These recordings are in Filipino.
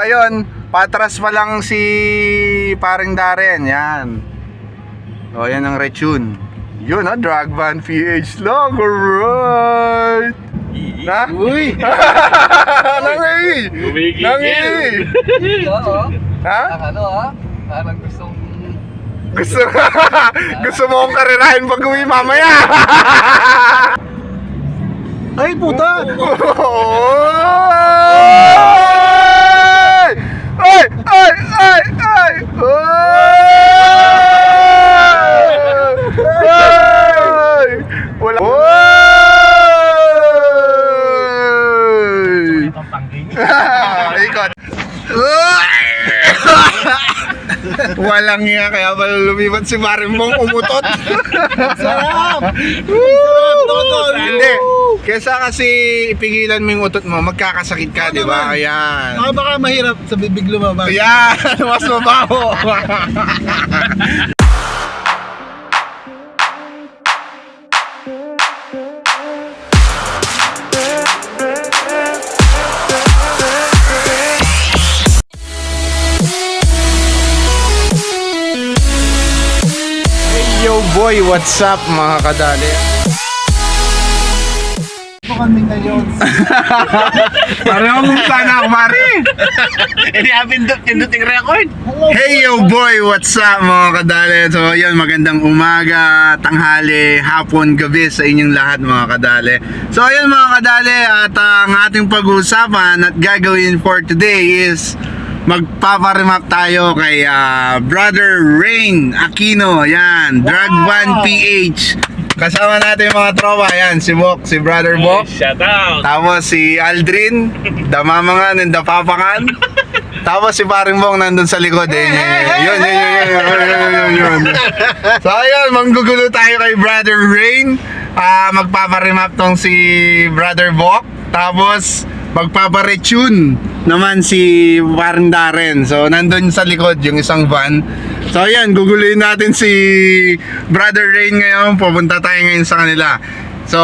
Ayun, patras pa lang si paring Darren, yan. O, yan ang retune. Yun Drag Van PH lang, alright. Na? Uy! Nangi! Nangi! Oo. Ha? Ano parang gustong... Gusto mo akong karirahin pag uwi mamaya? Ay, puta! Ay! Ay! Ay! Ay! Ay! Wala. Ikot. Walang nga, kaya pala lumipat si Marimbong umutot. Sarap! Hindi. Kesa kasi ipigilan mo yung utot mo, magkakasakit ka, di ba? Ayan. Baka mahirap sa bibig lumabas. Ayan, mas mabaho. Yo boy, what's up mga kadali? Kami ngayon. Parang sana kumari. Hindi pinduting record. Hey yo boy, what's up mga kadali? So yun, magandang umaga, tanghali, hapon, gabi sa inyong lahat mga kadali. So yun mga kadali, at ang ating pag-uusapan at gagawin for today is magpaparimap tayo kay Brother Rain Aquino. Yan, Drag Van PH. Kasama natin yung mga tropa. Yan, si Bok, si Brother Bok. Shout out. Tapos si Aldrin, Damamangan and Dapapakan. Tapos si Paring Bong nandun sa likod eh. Yun. So ayun, manggugulo tayo kay Brother Rain. Magpaparimap tong si Brother Bok. Tapos magpaparetune naman si Paring Darren. So nandun sa likod yung isang van. So ayan, guguluhin natin si Brother Rain ngayon. Pupunta tayo ngayon sa kanila. So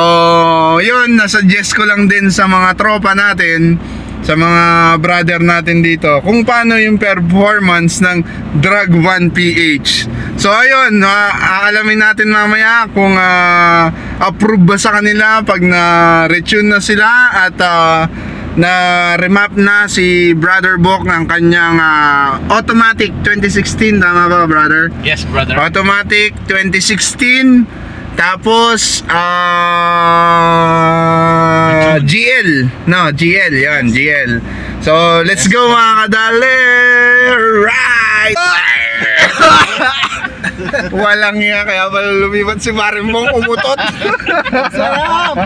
yun, nasuggest ko lang din sa mga tropa natin, sa mga brother natin dito, kung paano yung performance ng Drag Van PH. So ayun, aalamin natin mamaya kung approve ba sa kanila pag na-retune na sila at na remap na si Brother Bok ng kanyang automatic 2016, tama ba brother? Yes, brother. Automatic 2016. Tapos GL. No, GL yan, GL. So, let's go mga kadali. Right. Walang nga, kaya pala lumipat si Marimbong umutot. Sarap!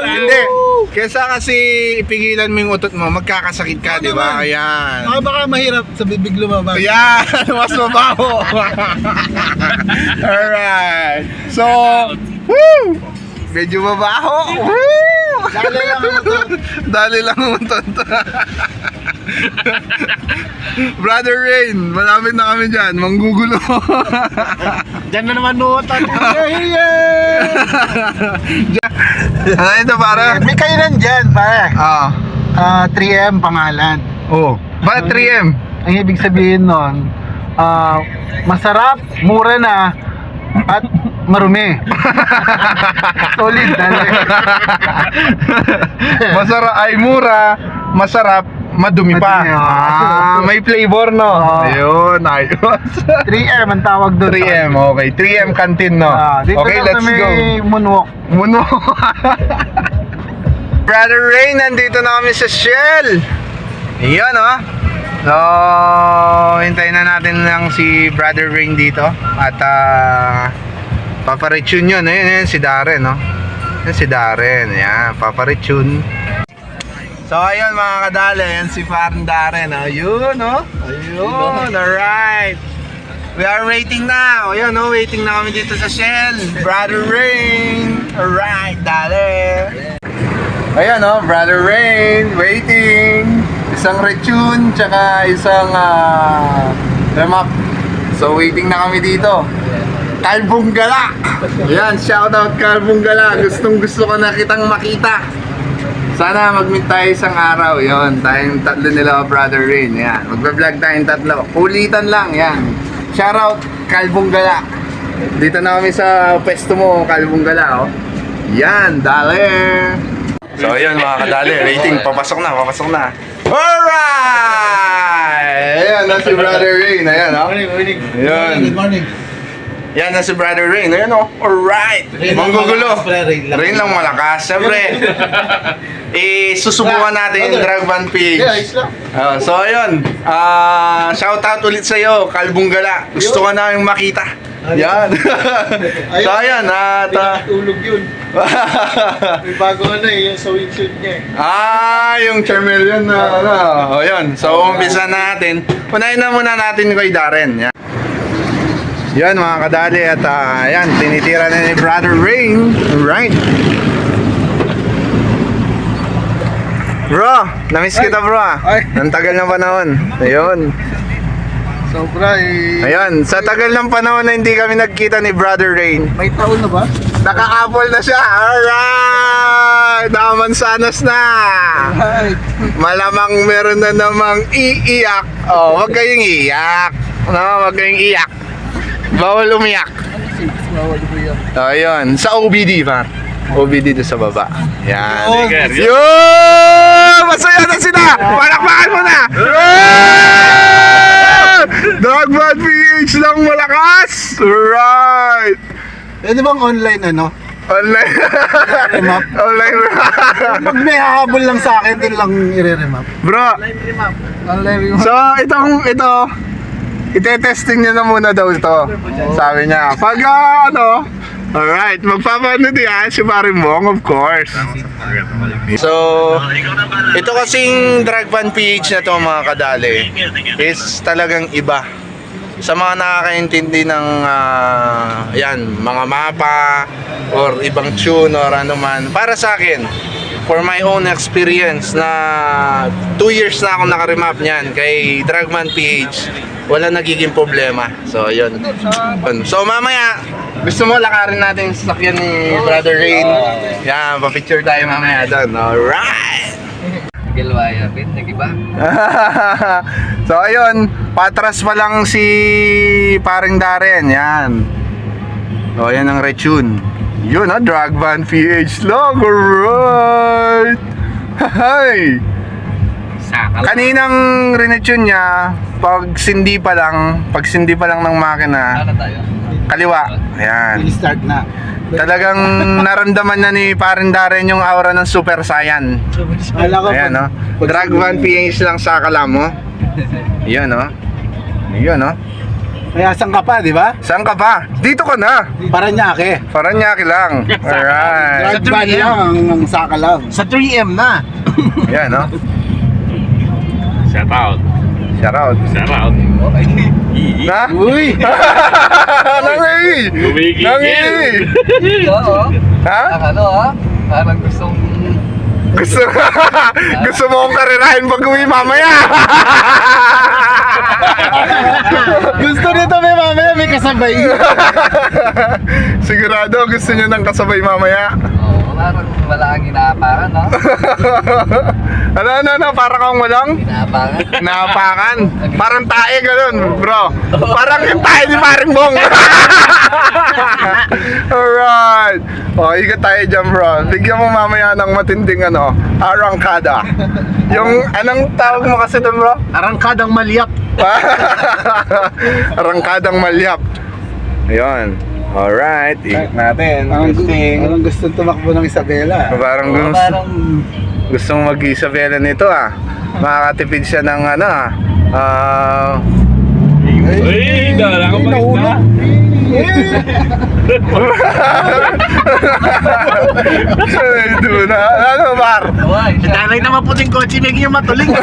Hindi. Kesa kasi ipigilan mo yung utot mo, magkakasakit ka, di ba? Ayan. Baka mahirap sa bibig lumabas. Ayan, mas mabaho. Alright. So, woo! Medyo mabaho. Woo! Dali lang ang utot. Dali lang ang utot. Brother Rain, malapit na kami dyan. Manggugulo. Diyan na naman nuotan. Ano ito para? May kainan dyan, pare. 3M pangalan. Oh. Bakit 3M? Ang ibig sabihin nun, masarap, mura na, at marumi. Solid. Masarap ay mura, masarap, madumi pa. Madumi, May flavor, no? Ayun, ayos. 3M ang tawag doon. 3M, okay. 3M canteen, no? Dito Okay, lang let's may go. moonwalk. Muno. Brother Rain, nandito na kami sa Shell. Iyan, oh. So, hintayin na natin lang si Brother Rain dito. At, paparetune yun. Ayun, si Darren, no? Yan si Darren. Yan, paparetune. So, ayun mga kadali. Yan si Parang Darren. Ayun, no? Ayun, alright. We are waiting now. Ayun, no? Waiting na kami dito sa Shell. Brother Rain. Alright, dali. Ayun, no? Brother Rain. Waiting. Isang retune, tsaka isang remap. So, waiting na kami dito. Kalbong Gala. Ayan, shoutout Kalbong Gala. Gustong gusto ko na kitang makita. Sana mag-meet tayo isang araw. Yon, tayong tatlo nila Brother Rain. Yan, magbablog tayong tatlo. Kulitan lang, yan. Shoutout, Kalbong Gala. Dito na kami sa pwesto mo, Kalbong Gala, oh. Yan, dali. So, yun mga kadali. Rating, papasok na. Alright! Ayan na si Brother Rain. Ayan, oh. Ayan. Good morning. Yan na si Brother Rain. Ayan, oh. Alright! Manggugulo. Rain lang malakas. Siyempre, susubukan natin yung drag van page. So, ayun. Shoutout ulit sa'yo, Kalbong Gala. Gusto ka namin makita. Yan. So, ayan. Tulog yun. May bago yung sa windshield niya Yung Charmeleon na O, yun. So, umpisa natin. Unahin na muna natin kay Darren. Yan. Yan mga kadali at yan, tinitira na ni Brother Rain. Right. Bro, namiss kita bro Ay. Ang tagal ng panahon. Ayun. Sobra Ayun, sa tagal ng panahon na hindi kami nagkita ni Brother Rain. May taon na ba? Naka-apple na siya. Alright! Nakamansanas na. Right. Malamang meron na namang iiyak. Oh, wag kayong iiyak. No, wag kayong iiyak. Bawal umiyak. Ayun, sa OBD pa. OBD doon sa baba. Yan. Yun! Masaya na sila! Palakpakan mo na! Dogman PH lang malakas! Right! Pwede bang online Online. Remap? Online. Pag may hahabol lang sa akin, din lang i-remap. Bro, Online so ito, ite-testing niya na muna daw ito. Sabi niya, pag alright, magpapanood yan si Marimong, of course. So, ito kasing drag van PH na to mga kadali is talagang iba. Sa mga nakakaintindi ng yan, mga mapa or ibang tune or ano man, para sa akin, for my own experience na 2 years na ako nakaremap niyan kay Dragman PH, wala nagiging problema. So, yun. So, mamaya, gusto mo lakarin natin yung sasakyan ni Brother Rain? Yan, pa-picture tayo mamaya doon. Alright! Gilwaya, nag-iba. So, ayun, patras pa lang si paring Darren. Yan. O, yan ang retune. Yun drag van PH lang. Alright! Hay! Kaninang rinetune niya, pag sindi pa lang ng makina, Ano tayo? kaliwa. Ayan. I-start na. Talagang naramdaman na ni paring Darren yung aura ng Super Saiyan. Kala ko Ayan, no? Drag van PH lang sa akala mo. Yan, no? Yan, no? Kaya saan ka pa, di ba? Saan ka pa? Dito ka na. Paranaque. Paranaque lang. Alright. Drag van lang ang saka lang. Sa 3M na. Yan, no? Shout out. Shout out. Na? Uy! Nangi! Nangi! Oo. Ha? Ano parang gustong... Gusto mo akong karirahin pag uwi mamaya. Gusto nito mamaya may kasabay. Sigurado gusto niyo ng kasabay mamaya. Oo, parang wala kang inaapakan, no? Ano, para kang walang Inaapakan. naapakan. Parang tae ganun, bro. Parang yung tae ni Paring Bong. Alright. O, ikot tayo dyan, bro. Bigyan mo mamaya ng matinding arangkada. Yung, anong tawag mo kasi doon, bro? Arangkadang maliyap. Arangkadang malyap. Ayun. Alright, ikot natin. Parang gusto tumakbo ng Isabela. Parang gustong mag-Isabela nito makakatipid siya ng Uy, dala ka pa rin na. Ito na. Ano, Bar? Dala naman puting kotse, may yung matuling.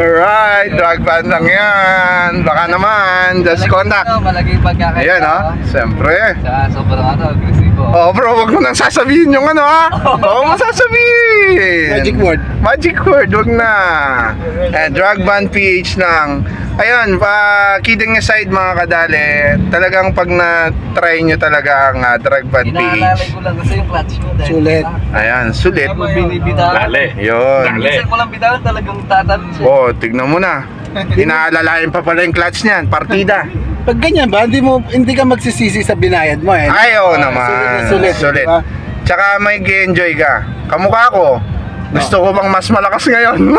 Alright, drag van lang yan. Baka naman, just contact. Malagay pagkakaiba. Ayan, siyempre. Saka sobrang aggressive. Oh, bro, wag mo nang sasabihin yung ano, ha? Wag mo sasabihin. Magic word. Magic word, wag na. Drug ban PH lang. Ayun, kidding aside mga kadali, talagang pag na-try nyo talaga ang drug ban Inaalalay PH. ko lang kasi yung clutch mo. dahil- Sulit. Ayan, sulit. Pag binibitawan. Dali. Yun. Dali. Minsan ko lang bitawan talagang tatalon siya. Oh, tignan mo na. Inaalalayan pa pala yung clutch niyan, partida. Pag ganyan ba, hindi ka magsisisi sa binayad mo eh. Ay, oo naman. Sulit. Sulit. Diba? Tsaka may enjoy ka. Kamukha ko. Gusto ko bang mas malakas ngayon?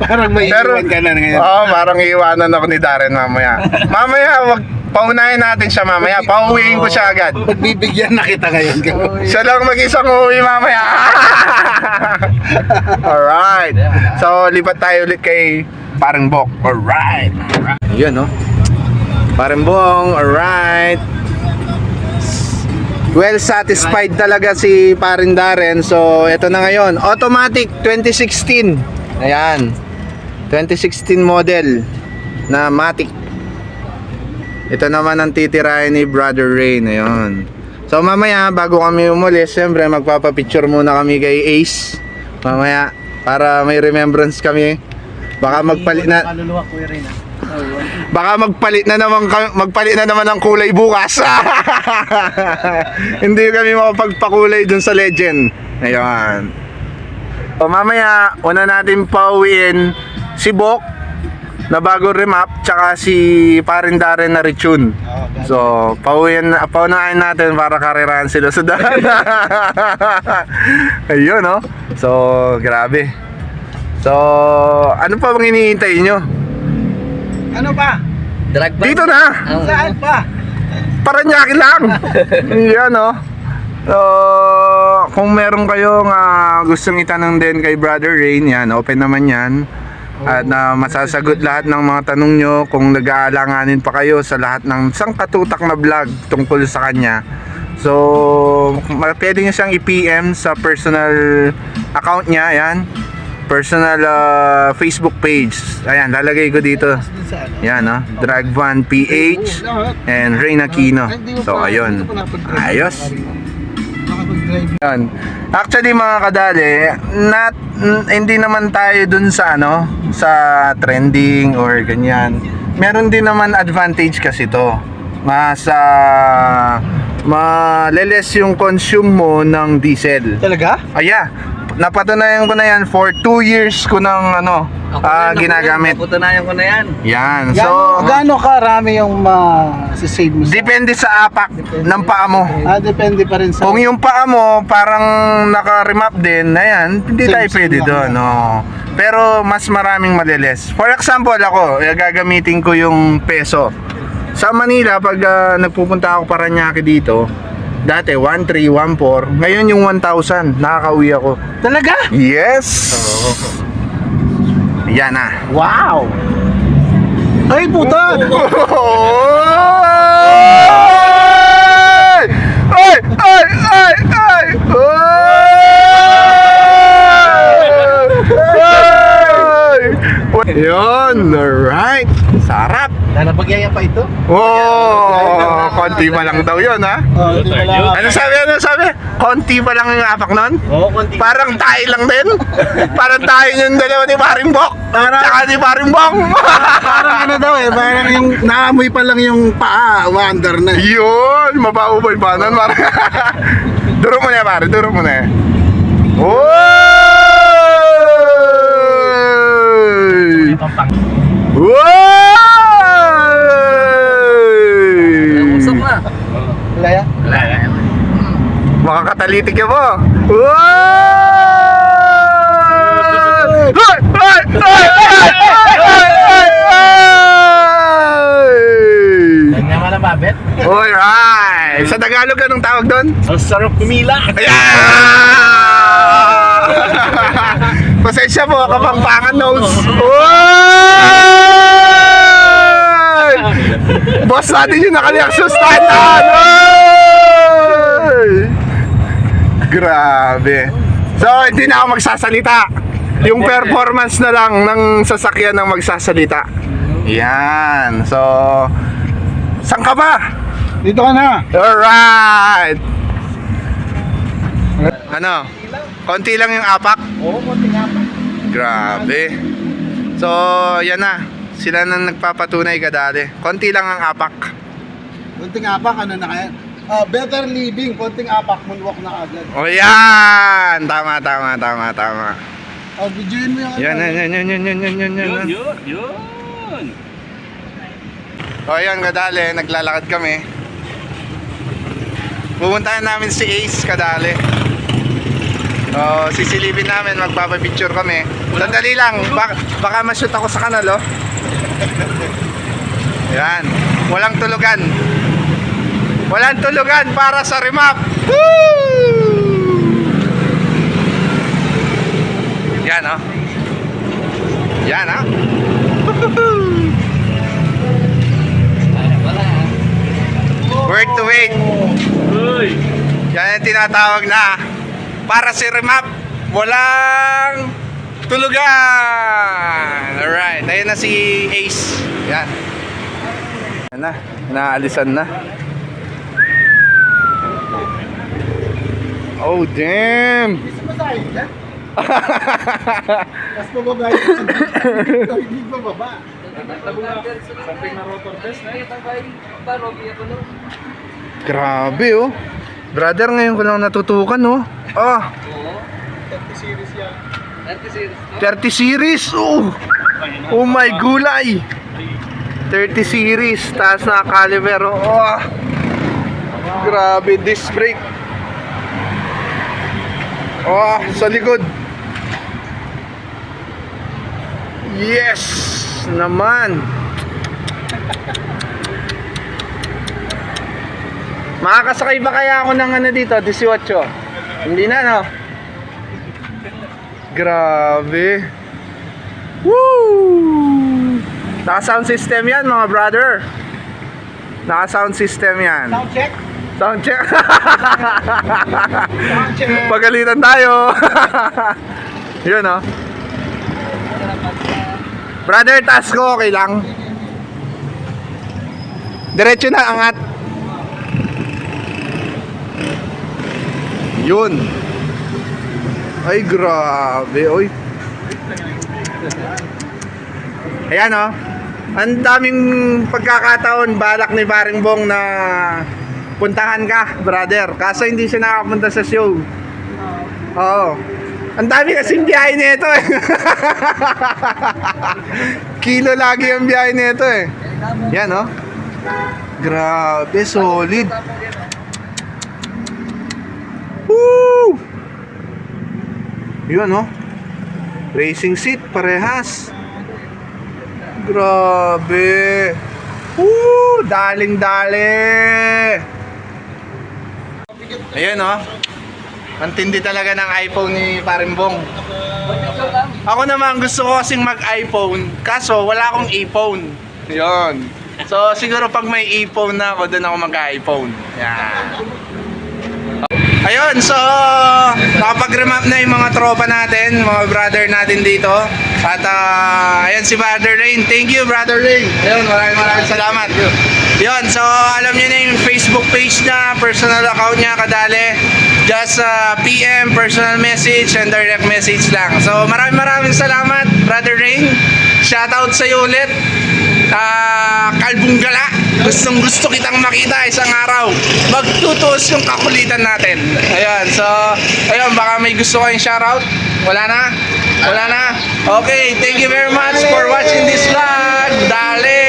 Parang may iwan ka na ngayon. Oo, parang iiwanan ako ni Darren mamaya. Mamaya, paunahin natin siya mamaya. Pauwiin ko siya agad. Pagbibigyan na kita ngayon. Siya lang mag-isang uwi mamaya. Alright. So, lipat tayo ulit kay Parang Bok. Alright. Yun, no? Parang Bong, alright. Well satisfied talaga si Parin Darren. So, ito na ngayon. Automatic 2016. Ayan. 2016 model na Matic. Ito naman ang titirahin ni Brother Rain. Ayun. So, mamaya, bago kami umulis, siyempre, magpapapicture muna kami kay Ace. Mamaya, para may remembrance kami. Baka magpalit na... Kaluluwa ko rin ah. Baka magpalit na naman ng kulay bukas. Hindi kami makapagpakulay dun sa Legend. Ayun. O mamaya, una natin pauwiin si Bok na bago remap, tsaka si Parin Darren na retune. So, paunahin natin para karirahan sila sa daan. Ayun, no? So, grabe. So, ano pa bang hinihintay nyo? Ano pa? Drag ban. Dito na! Saan pa? Paranaque lang. Yan, no? So, kung meron kayong gustong itanong din kay Brother Rain, yan, open naman yan. At masasagot lahat ng mga tanong nyo kung nag-aalanganin pa kayo sa lahat ng isang katutak na vlog tungkol sa kanya. So, pwede nyo siyang i-PM sa personal account niya, yan. Personal Facebook page. Ayan, lalagay ko dito. Yan, no? Dragvan PH and Rain Aquino. So, ayun. Ayos. Yan. Actually, mga kadali, hindi naman tayo dun sa sa trending or ganyan. Meron din naman advantage kasi to. Maleles yung consume mo ng diesel. Talaga? Napatunayan ko na yan for 2 years ko ng ginagamit. Naputanayan ko na yan. Yan. So, Gaano karami yung save mo? depende sa apak ng paa mo. Depende pa rin sa... Kung yung paa mo parang naka-remap din, ayan, hindi tayo Same pwede lang. doon. No. Pero mas maraming maliles. For example, ako, gagamitin ko yung peso. Sa Manila, pag nagpupunta ako Paranaque dito, dati 1,300, 1,400. Ngayon yung 1,000, nakakauwi ako. Talaga? Yes! Yan na. Wow! Ay, puta! Ay! Ay! Ay! Ay! Ay! Yun! Alright! Sarap! Nanabagyaya pa ito? Wow! Konti pa lang daw yun, ha? Hindi pa lang. Ano sabi? Konti pa lang yung apak nun? Oo, konti. Parang tayo lang din. Parang tayo yung dalawa ni Paring Bok. Tsaka ni Paring Bong. Parang ano daw eh, parang yung naamoy pa lang yung paa, wonder na. Yun, mabaho ba ba nun? Duro mo na pare, duro mo na. Oy! Usap Oy! na. Laya? Makakatalitik ka mo. Oy! Ay! Ay! Ay! Ay! Ay! Naman na babet? Alright! Sa Tagalog, anong tawag doon? Ang sarap kumila. Pasensya po, Kapampangan nose. Oy! Boss natin yung nakaliyak sa standan. Oy! Grabe. So, hindi na ako magsasalita. Yung performance na lang ng sasakyan ng magsasalita. Yan. So, saan ka ba? Dito ka na. Alright! Ano? Konti lang yung apak? Oo, konti nga pa. Grabe. So, yan na. Sila na nagpapatunay kadali. Konti lang ang apak. Konting apak, ano na kaya? Better living, konting apak, moonwalk na agad. O yan! Tama. Videoin mo yung Yan. Yun. O yan kadali, naglalakad kami. Pupuntahan namin si Ace kadali. Sisilipin namin, magpapapicture kami. Sandali lang, baka ma-shoot ako sa kanal, oh. Yan, walang tulugan. Walang tulugan para sa remap. Woo! Yan, oh. Yan, oh. Worth to wait. Uy. Yan ang tinatawag na para si remap, walang tulugan. Alright, ayun na si Ace. Yan. Yan na, naalisan na. Oh, damn. Gusto mo sa akin dyan? Mas mababa yun. Hindi mababa. Something na rotor test na. Grabe, oh. Brother, ngayon ko lang natutukan, oh. Oh, 30 series yan. 30 series. Oh, oh my gulay. 30 series, taas na caliber. Oh, grabe, disc brake. Oh, sa likod. Yes naman. Makakasakay ba kaya ako ng ano dito, 18? Hindi na, no? Grabe. Woo! Naka-sound system yan, mga brother. Naka-sound system yan. Sound check? Sound check. Sound check. Pagalitan tayo. Yun, oh. Brother, taas ko, okay lang. Diretso na, angat. Yun. Ay, grabe, oy. Ayan, oh. Ang daming pagkakataon, balak ni Paring Bong na puntahan ka, brother. Kaso hindi siya nakapunta sa show. Oo. Ang dami kasing biyahe nito, eh. Kilo lagi ang biyahe nito, eh. Yan, oh. Grabe, solid. Woo! Yun, oh. Racing seat, parehas. Grabe. Woo! Daling-dali. Ayan, oh. Ang tindi talaga ng iPhone ni Parimbong. Ako naman gusto ko kasing mag-iPhone, kaso wala akong iPhone. Yun. So siguro pag may iPhone na ako, doon ako mag-iPhone. Yan. Ayun, so nakapag-remap na yung mga tropa natin, mga brother natin dito. At ayan si Brother Rain. Thank you, Brother Rain. Ayun, maraming salamat. Yun, so alam niyo na yung Facebook page na, personal account niya, kadali. Just PM, personal message, and direct message lang. So maraming salamat, Brother Rain. Shoutout sa iyo ulit. Kalbong gala. Gustong gusto kitang makita isang araw. Magtutuos yung kakulitan natin. Ayan, so ayun, baka may gusto kayong shoutout. Wala na? Wala na? Okay, thank you very much for watching this vlog. Dale!